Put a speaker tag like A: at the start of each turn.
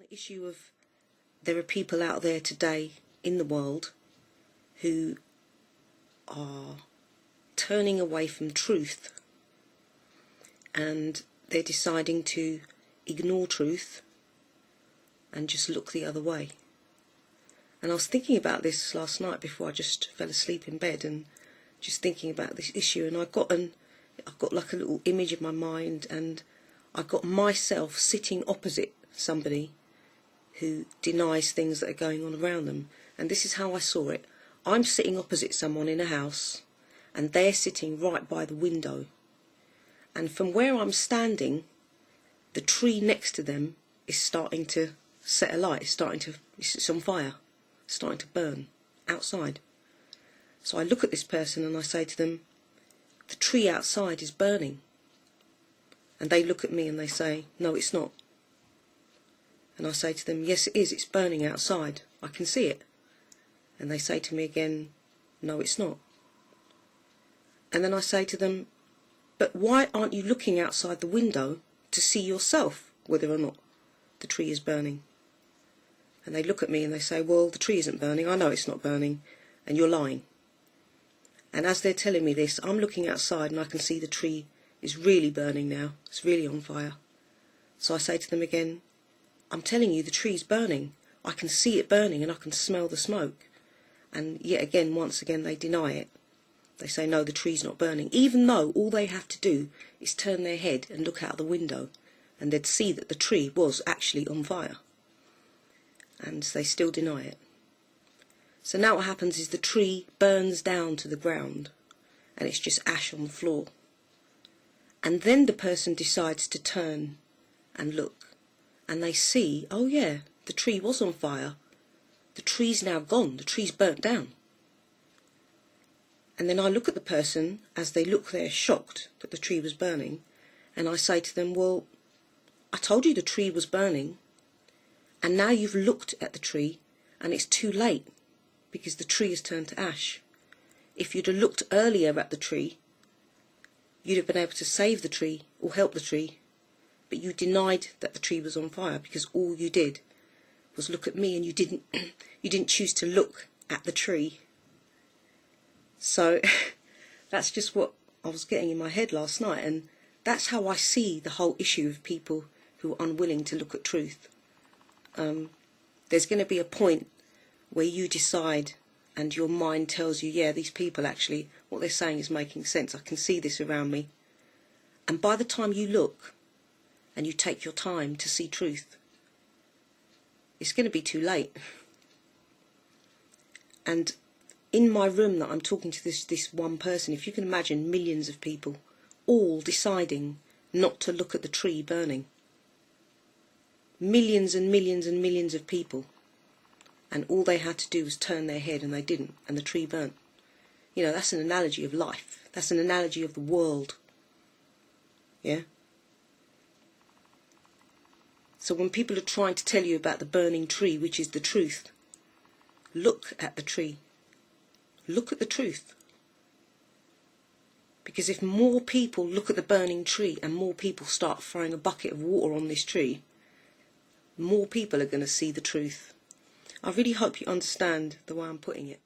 A: The issue of there are people out there today in the world who are turning away from truth, and they're deciding to ignore truth and just look the other way. And I was thinking about this last night before I just fell asleep in bed, and just thinking about this issue, and I've got like a little image in my mind, and I've got myself sitting opposite somebody who denies things that are going on around them. And this is how I saw it. I'm sitting opposite someone in a house, and they're sitting right by the window. And from where I'm standing, the tree next to them is starting to set alight. It's on fire. It's starting to burn outside. So I look at this person and I say to them, the tree outside is burning. And they look at me and they say, no, it's not. And I say to them, yes, it is. It's burning outside. I can see it. And they say to me again, no, it's not. And then I say to them, but why aren't you looking outside the window to see yourself whether or not the tree is burning? And they look at me and they say, well, the tree isn't burning. I know it's not burning. And you're lying. And as they're telling me this, I'm looking outside and I can see the tree is really burning now. It's really on fire. So I say to them again, I'm telling you, the tree's burning. I can see it burning and I can smell the smoke. And yet again, once again, they deny it. They say, no, the tree's not burning. Even though all they have to do is turn their head and look out the window, and they'd see that the tree was actually on fire. And they still deny it. So now what happens is the tree burns down to the ground, and it's just ash on the floor. And then the person decides to turn and look. And they see, oh yeah, the tree was on fire. The tree's now gone. The tree's burnt down. And then I look at the person as they look there shocked that the tree was burning. And I say to them, well, I told you the tree was burning. And now you've looked at the tree and it's too late because the tree has turned to ash. If you'd have looked earlier at the tree, you'd have been able to save the tree or help the tree. But you denied that the tree was on fire because all you did was look at me, and you didn't choose to look at the tree. So that's just what I was getting in my head last night, and that's how I see the whole issue of people who are unwilling to look at truth. There's going to be a point where you decide and your mind tells you, yeah, these people actually, what they're saying is making sense. I can see this around me. And by the time you look and you take your time to see truth, it's going to be too late. And in my room that I'm talking to this one person, if you can imagine millions of people all deciding not to look at the tree burning. Millions and millions and millions of people. And all they had to do was turn their head, and they didn't, and the tree burnt. You know, that's an analogy of life. That's an analogy of the world. Yeah? So when people are trying to tell you about the burning tree, which is the truth, look at the tree. Look at the truth. Because if more people look at the burning tree and more people start throwing a bucket of water on this tree, more people are going to see the truth. I really hope you understand the way I'm putting it.